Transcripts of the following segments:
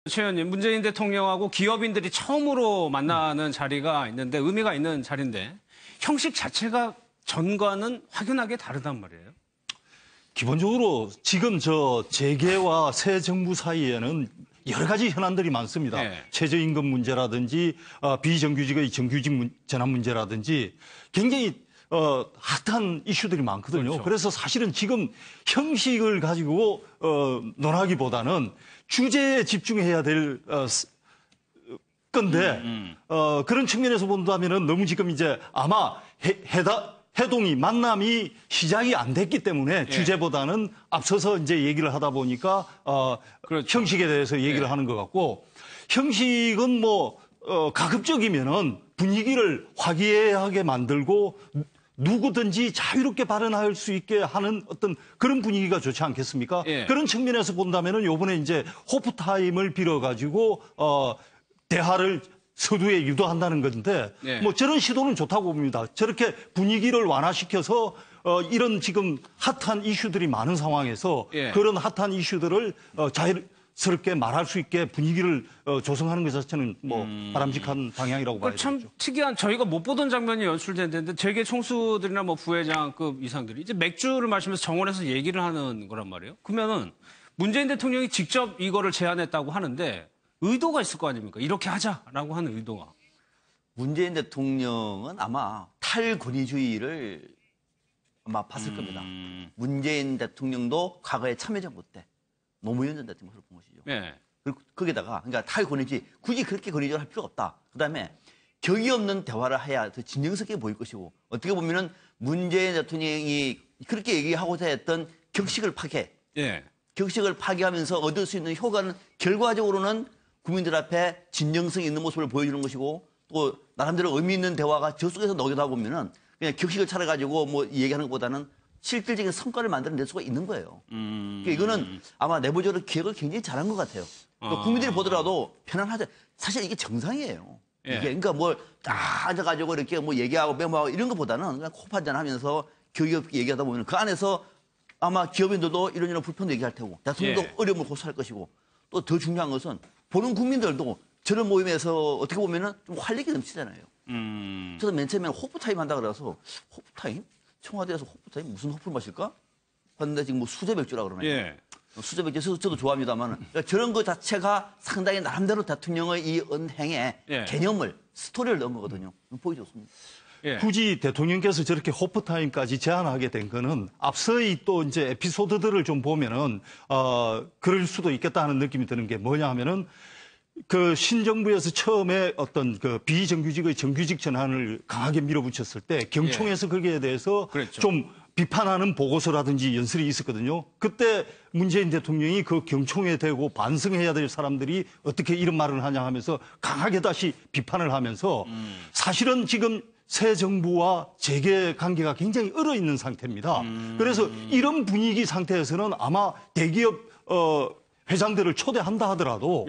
최 의원님, 문재인 대통령하고 기업인들이 처음으로 만나는 자리가 있는데 의미가 있는 자리인데 형식 자체가 전과는 확연하게 다르단 말이에요. 기본적으로 지금 재계와 새 정부 사이에는 여러 가지 현안들이 많습니다. 네. 최저임금 문제라든지 비정규직의 정규직 전환 문제라든지 굉장히 핫한 이슈들이 많거든요. 그렇죠. 그래서 사실은 지금 형식을 가지고 논하기보다는 주제에 집중해야 될 건데 그런 측면에서 본다면은 너무 지금 이제 아마 만남이 시작이 안 됐기 때문에 주제보다는 앞서서 이제 얘기를 하다 보니까 그렇죠. 형식에 대해서 얘기를 하는 것 같고 형식은 가급적이면은 분위기를 화기애애하게 만들고 누구든지 자유롭게 발언할 수 있게 하는 어떤 그런 분위기가 좋지 않겠습니까? 그런 측면에서 본다면은 요번에 이제 호프타임을 빌어가지고 대화를 서두에 유도한다는 건데 저런 시도는 좋다고 봅니다. 저렇게 분위기를 완화시켜서 이런 지금 핫한 이슈들이 많은 상황에서 그런 핫한 이슈들을 자유스럽게 말할 수 있게 분위기를 조성하는 것 자체는 바람직한 방향이라고 봐야 되죠. 참 특이한 저희가 못 보던 장면이 연출됐는데 재계 총수들이나 부회장급 이상들이 이제 맥주를 마시면서 정원에서 얘기를 하는 거란 말이에요. 그러면은 문재인 대통령이 직접 이거를 제안했다고 하는데 의도가 있을 거 아닙니까? 이렇게 하자라고 하는 의도가. 문재인 대통령은 아마 탈권위주의를 아마 봤을 겁니다. 문재인 대통령도 과거에 참여정부 때 노무현 전 대통령을 본 것이죠. 네. 그리고 거기다가 그러니까 탈권위주의 굳이 그렇게 권위주의를 할 필요가 없다. 그다음에 격이 없는 대화를 해야 더 진정스럽게 보일 것이고 어떻게 보면은 문재인 대통령이 그렇게 얘기하고자 했던 격식을 파괴. 격식을 파괴하면서 얻을 수 있는 효과는 결과적으로는 국민들 앞에 진정성 있는 모습을 보여주는 것이고 또 나름대로 의미 있는 대화가 저 속에서 나오다 보면은 그냥 격식을 차려가지고 얘기하는 것보다는 실질적인 성과를 만들어낼 수가 있는 거예요. 그러니까 이거는 아마 내부적으로 기획을 굉장히 잘한 것 같아요. 또 국민들이 보더라도 편안하죠. 사실 이게 정상이에요. 이게 그러니까 딱 앉아가지고 이렇게 얘기하고 메모하고 이런 것보다는 그냥 코 한잔 하면서 격이 없게 얘기하다 보면 그 안에서 아마 기업인들도 이런 불편도 얘기할 테고 대통령도 어려움을 호소할 것이고 또 더 중요한 것은 보는 국민들도 저런 모임에서 어떻게 보면은 좀 활력이 넘치잖아요. 저도 맨 처음에 호프타임 한다 그래서 호프타임? 청와대에서 호프타임? 무슨 호프를 마실까? 봤는데 지금 수제 맥주라 그러네요. 수제 맥주 저도 좋아합니다만 그러니까 저런 것 자체가 상당히 나름대로 대통령의 이 언행에 개념을 스토리를 넣은 거거든요. 보기 좋습니다. 굳이 대통령께서 저렇게 호프타임까지 제안하게 된 거는 앞서의 또 이제 에피소드들을 좀 보면은 그럴 수도 있겠다 하는 느낌이 드는 게 뭐냐 하면은 그 신정부에서 처음에 어떤 그 비정규직의 정규직 전환을 강하게 밀어붙였을 때 경총에서 거기에 대해서 좀 비판하는 보고서라든지 연설이 있었거든요. 그때 문재인 대통령이 그 경총에 대고 반성해야 될 사람들이 어떻게 이런 말을 하냐 하면서 강하게 다시 비판을 하면서 사실은 지금 새 정부와 재계 관계가 굉장히 얼어있는 상태입니다. 그래서 이런 분위기 상태에서는 아마 대기업 회장들을 초대한다 하더라도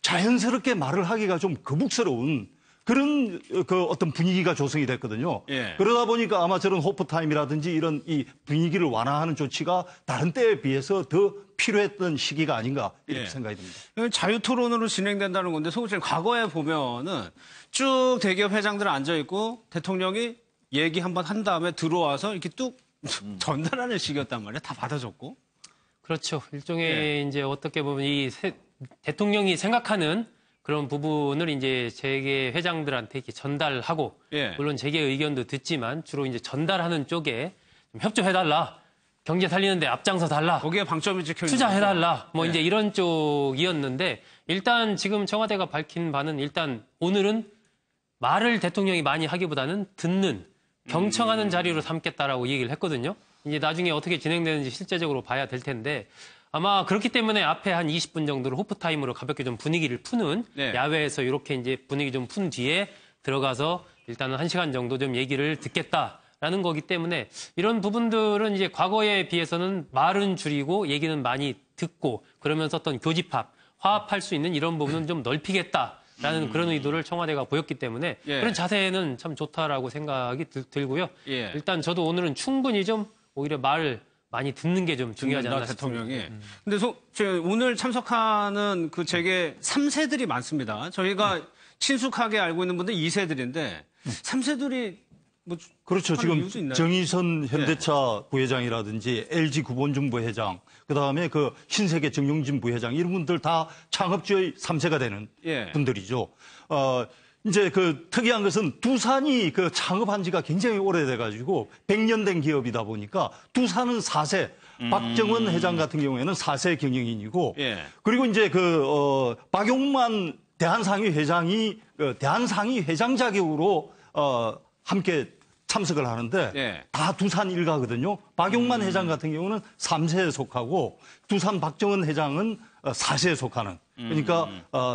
자연스럽게 말을 하기가 좀 거북스러운 그런 어떤 분위기가 조성이 됐거든요. 그러다 보니까 아마 저런 호프타임이라든지 이런 이 분위기를 완화하는 조치가 다른 때에 비해서 더 필요했던 시기가 아닌가 이렇게 생각이 듭니다. 자유토론으로 진행된다는 건데 소극적인 과거에 보면은 쭉 대기업 회장들 앉아 있고 대통령이 얘기 한번 한 다음에 들어와서 이렇게 뚝 전달하는 식이었단 말이에요. 다 받아줬고. 그렇죠. 일종의 이제 어떻게 보면 대통령이 생각하는 그런 부분을 이제 재계 회장들한테 이렇게 전달하고 물론 재계 의견도 듣지만 주로 이제 전달하는 쪽에 좀 협조해달라. 경제 살리는데 앞장서 달라. 거기에 방점이 찍혀 있는 투자해달라. 이제 이런 쪽이었는데 일단 지금 청와대가 밝힌 바는 일단 오늘은 말을 대통령이 많이 하기보다는 듣는 경청하는 자리로 삼겠다라고 얘기를 했거든요. 이제 나중에 어떻게 진행되는지 실제적으로 봐야 될 텐데 아마 그렇기 때문에 앞에 한 20분 정도를 호프타임으로 가볍게 좀 분위기를 푸는 야외에서 이렇게 이제 분위기 좀 푼 뒤에 들어가서 일단은 1시간 정도 좀 얘기를 듣겠다라는 거기 때문에 이런 부분들은 이제 과거에 비해서는 말은 줄이고 얘기는 많이 듣고 그러면서 어떤 교집합, 화합할 수 있는 이런 부분은 좀 넓히겠다라는 그런 의도를 청와대가 보였기 때문에 그런 자세는 참 좋다라고 생각이 들고요. 일단 저도 오늘은 충분히 좀 오히려 말 많이 듣는 게 좀 중요하지 않나 싶습니다. 대통령이. 근데 오늘 참석하는 그 재계 3세들이 많습니다. 저희가 친숙하게 알고 있는 분들 2세들인데 3세들이 뭐 그렇죠. 하는 지금 이유도 있나요? 정의선 현대차 부회장이라든지 LG 구본중 부회장, 그다음에 그 신세계 정용진 부회장 이런 분들 다 창업주의 3세가 되는 예. 분들이죠. 이제 그 특이한 것은 두산이 그 창업한 지가 굉장히 오래돼 가지고 100년 된 기업이다 보니까 두산은 4세, 박정원 회장 같은 경우에는 4세 경영인이고 예. 그리고 이제 박용만 대한상위 회장이 대한상위 회장 자격으로 함께 참석을 하는데 예. 다 두산 일가거든요. 박용만 회장 같은 경우는 3세에 속하고 두산 박정원 회장은 4세에 속하는 그러니까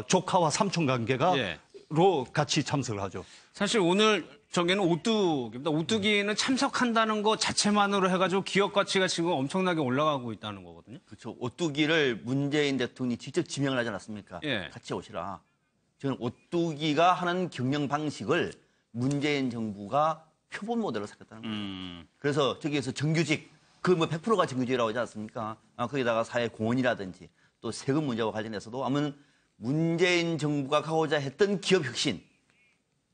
조카와 삼촌 관계가 예. 로 같이 참석을 하죠. 사실 오늘 저기는 오뚜기입니다. 오뚜기는 참석한다는 것 자체만으로 해가지고 기업 가치가 지금 엄청나게 올라가고 있다는 거거든요. 그렇죠. 오뚜기를 문재인 대통령이 직접 지명을 하지 않았습니까? 예. 같이 오시라. 저는 오뚜기가 하는 경영 방식을 문재인 정부가 표본 모델로 삼겠다는 거예요. 그래서 저기에서 정규직, 그 뭐 100%가 정규직이라고 하지 않습니까? 거기다가 사회 공헌이라든지 또 세금 문제와 관련해서도 아무튼 문재인 정부가 가고자 했던 기업 혁신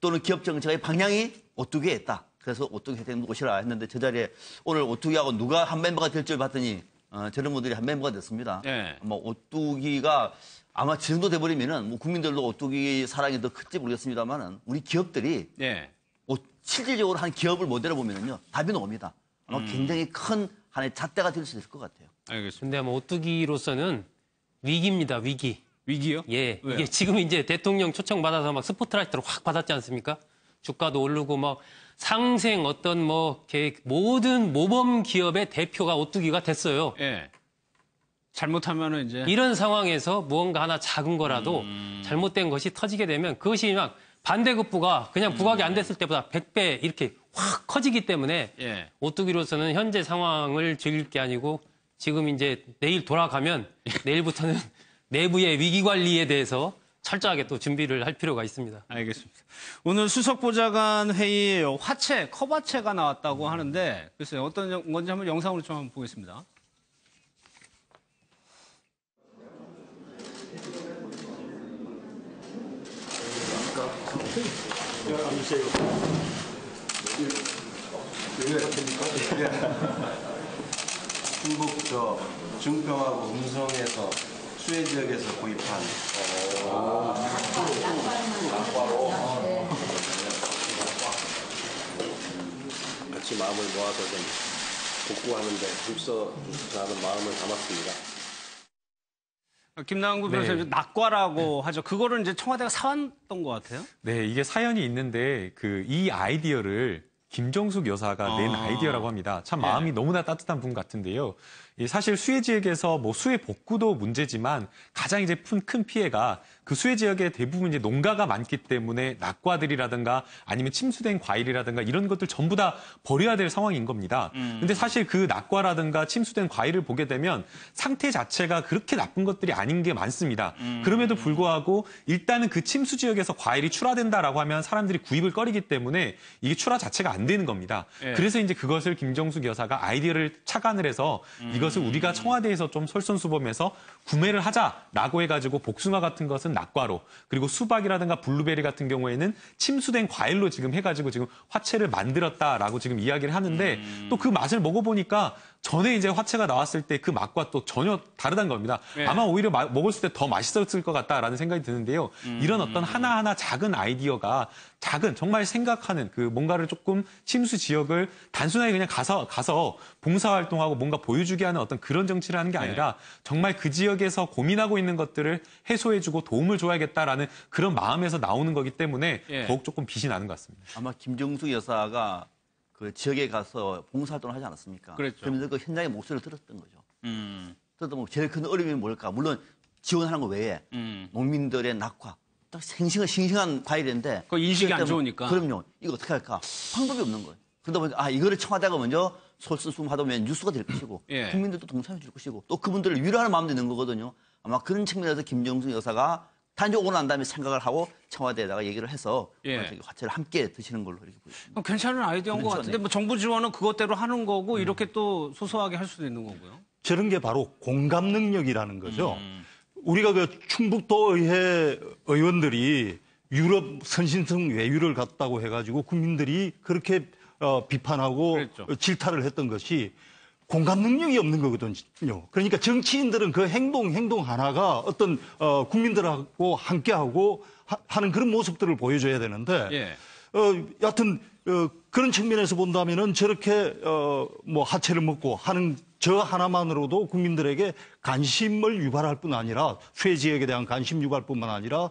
또는 기업 정책의 방향이 오뚜기에 있다. 그래서 오뚜기 회장님 오시라 했는데 저 자리에 오늘 오뚜기하고 누가 한 멤버가 될 줄 봤더니 저런 분들이 한 멤버가 됐습니다. 예. 오뚜기가 아마 지 정도 돼버리면은 뭐 국민들도 오뚜기 사랑이 더 클지 모르겠습니다만은 우리 기업들이 예. 실질적으로 한 기업을 모델로 보면은요 답이 나옵니다. 아마 굉장히 큰 하나의 잣대가 될 수 있을 것 같아요. 알겠습니다. 근데 뭐 오뚜기로서는 위기입니다, 위기. 위기요? 예, 왜요? 이게 지금 이제 대통령 초청 받아서 막 스포트라이트를 확 받았지 않습니까? 주가도 오르고 막 상생 어떤 뭐 모든 모범 기업의 대표가 오뚜기가 됐어요. 예. 잘못하면은 이제 이런 상황에서 무언가 하나 작은 거라도 잘못된 것이 터지게 되면 그것이 막 반대급부가 그냥 부각이 안 됐을 때보다 100배 이렇게 확 커지기 때문에 예. 오뚜기로서는 현재 상황을 즐길 게 아니고 지금 이제 내일 돌아가면 내일부터는 내부의 위기 관리에 대해서 철저하게 또 준비를 할 필요가 있습니다. 알겠습니다. 오늘 수석보좌관 회의에 화채, 컵화채가 나왔다고 하는데 글쎄요 어떤 건지 한번 영상으로 좀 한번 보겠습니다. 충북 증평하고 음성에서 수해 지역에서 구입한 같이 마음을 모아서 좀 복구하는데 힘써 주십사 하는 마음을 담았습니다. 김남구 변호사님 낙과라고 하죠. 그거를 이제 청와대가 사왔던 것 같아요. 네, 이게 사연이 있는데 이 아이디어를 김정숙 여사가 낸 아이디어라고 합니다. 참 마음이 너무나 따뜻한 분 같은데요. 사실 수해 지역에서 뭐 수해 복구도 문제지만 가장 이제 큰 피해가 그 수해 지역에 대부분 이제 농가가 많기 때문에 낙과들이라든가 아니면 침수된 과일이라든가 이런 것들 전부 다 버려야 될 상황인 겁니다. 근데 사실 그 낙과라든가 침수된 과일을 보게 되면 상태 자체가 그렇게 나쁜 것들이 아닌 게 많습니다. 그럼에도 불구하고 일단은 그 침수 지역에서 과일이 출하된다라고 하면 사람들이 구입을 꺼리기 때문에 이게 출하 자체가 안 되는 겁니다. 그래서 이제 그것을 김정숙 여사가 아이디어를 착안을 해서 이것을 우리가 청와대에서 좀 솔선수범해서 구매를 하자라고 해가지고 복숭아 같은 것은 낙과로 그리고 수박이라든가 블루베리 같은 경우에는 침수된 과일로 지금 해가지고 지금 화채를 만들었다라고 지금 이야기를 하는데 또 그 맛을 먹어보니까 전에 이제 화채가 나왔을 때 그 맛과 또 전혀 다르다는 겁니다. 아마 오히려 먹었을 때 더 맛있었을 것 같다라는 생각이 드는데요. 이런 어떤 하나하나 작은 아이디어가 정말 생각하는 그 뭔가를 조금 침수 지역을 단순하게 그냥 가서 봉사활동하고 뭔가 보여주게 하는 어떤 그런 정치를 하는 게 아니라 정말 그 지역에서 고민하고 있는 것들을 해소해주고 도움을 줘야겠다라는 그런 마음에서 나오는 거기 때문에 더욱 조금 빛이 나는 것 같습니다. 아마 김정숙 여사가 그 지역에 가서 봉사활동을 하지 않았습니까? 그랬죠. 그러면서 그 현장의 목소리를 들었던 거죠. 그래도 뭐 제일 큰 어려움이 뭘까? 물론 지원하는 거 외에 농민들의 낙과, 딱 싱싱한 과일인데 그 인식이 안 좋으니까. 그럼요. 이거 어떻게 할까? 방법이 없는 거예요. 그러다 보니까 이거를 청와대가 먼저 솔선수범하다 보면 뉴스가 될 것이고 국민들도 동참해 줄 것이고 또 그분들을 위로하는 마음도 있는 거거든요. 아마 그런 측면에서 김정숙 여사가 단지 오고 난 다음에 생각을 하고 청와대에다가 얘기를 해서 예. 화채를 함께 드시는 걸로 이렇게 보입니다. 괜찮은 아이디어인 것 그렇죠. 같은데 네. 뭐 정부 지원은 그것대로 하는 거고 이렇게 또 소소하게 할 수도 있는 거고요. 저런 게 바로 공감 능력이라는 거죠. 우리가 그 충북도의회 의원들이 유럽 선신성 외유를 갔다고 해가지고 국민들이 그렇게 비판하고 그랬죠. 질타를 했던 것이 공감 능력이 없는 거거든요. 그러니까 정치인들은 그 행동 하나가 어떤 국민들하고 함께하고 하는 그런 모습들을 보여줘야 되는데 예. 여하튼 그런 측면에서 본다면은 저렇게 뭐 하체를 먹고 하는 저 하나만으로도 국민들에게 관심을 유발할 뿐 아니라 수해 지역에 대한 관심 유발뿐만 아니라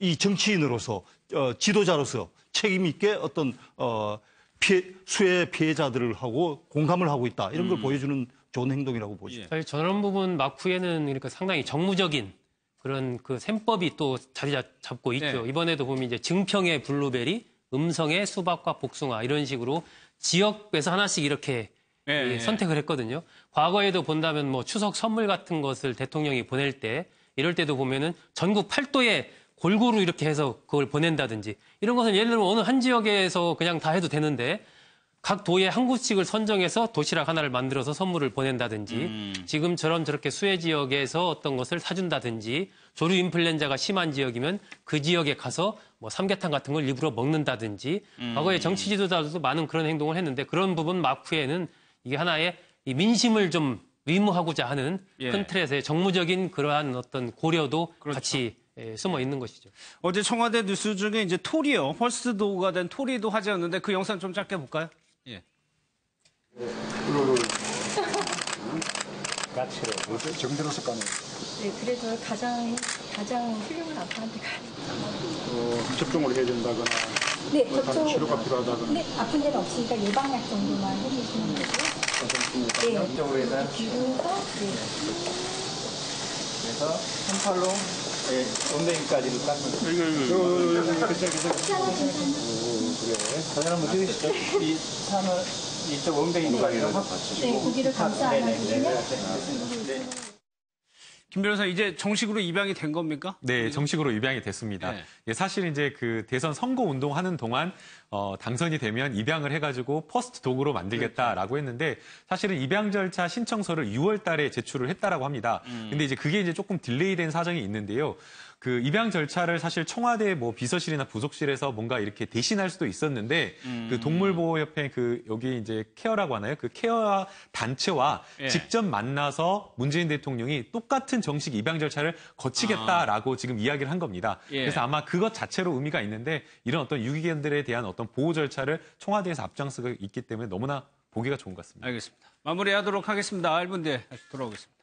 이 정치인으로서 지도자로서 책임 있게 어떤 수해 피해자들을 하고 공감을 하고 있다 이런 걸 보여주는 좋은 행동이라고 보시죠. 사실 저런 부분 막후에는 그러니까 상당히 정무적인 그런 그 셈법이 또 자리 잡고 있죠. 네. 이번에도 보면 이제 증평의 블루베리, 음성의 수박과 복숭아 이런 식으로 지역에서 하나씩 이렇게 예, 이 선택을 했거든요. 과거에도 본다면 뭐 추석 선물 같은 것을 대통령이 보낼 때 이럴 때도 보면은 전국 8도에 골고루 이렇게 해서 그걸 보낸다든지 이런 것은 예를 들면 어느 한 지역에서 그냥 다 해도 되는데 각 도에 한 곳씩을 선정해서 도시락 하나를 만들어서 선물을 보낸다든지 지금처럼 저렇게 수해 지역에서 어떤 것을 사준다든지 조류 인플루엔자가 심한 지역이면 그 지역에 가서 뭐 삼계탕 같은 걸 일부러 먹는다든지 과거에 정치 지도자들도 많은 그런 행동을 했는데 그런 부분 막후에는 이게 하나의 이 민심을 좀 위무하고자 하는 예. 큰 틀에서의 정무적인 그러한 어떤 고려도 같이 숨어 있는 것이죠. 어제 청와대 뉴스 중에 이제 토리요, 퍼스트 도구가 된 토리도 화제였는데 그 영상 좀 짧게 볼까요? 예. 가치로 정들어서 가는 네, 그래서 가장 훌륭한 아빠한테 가는. 접종을 해야 된다거나 네, 다른 치료가 필요하다거나 네, 아픈 데는 없으니까 예방약 정도만 해주시면 되고요. 네, 이쪽으로 해서 네. 그래서 한 팔로 엉덩이까지를 깎는. 사진 한번 찍으시죠. 이 산을 이쪽 엉덩이까지. 네, 고기를 감싸 안아주시면. 김 변호사 이제 정식으로 입양이 된 겁니까? 네, 정식으로 입양이 됐습니다. 네. 예, 사실 이제 그 대선 선거 운동하는 동안 당선이 되면 입양을 해가지고 퍼스트 도구로 만들겠다라고 했는데 사실은 입양 절차 신청서를 6월 달에 제출을 했다라고 합니다. 근데 이제 그게 이제 조금 딜레이된 사정이 있는데요. 그 입양 절차를 사실 청와대 뭐 비서실이나 부속실에서 뭔가 이렇게 대신할 수도 있었는데 그 동물보호협회 그 여기 이제 케어라고 하나요? 그 케어 단체와 예. 직접 만나서 문재인 대통령이 똑같은 정식 입양 절차를 거치겠다라고 지금 이야기를 한 겁니다. 예. 그래서 아마 그것 자체로 의미가 있는데 이런 어떤 유기견들에 대한 어떤 보호 절차를 청와대에서 앞장서고 있기 때문에 너무나 보기가 좋은 것 같습니다. 알겠습니다. 마무리하도록 하겠습니다. 1분 뒤에 다시 돌아오겠습니다.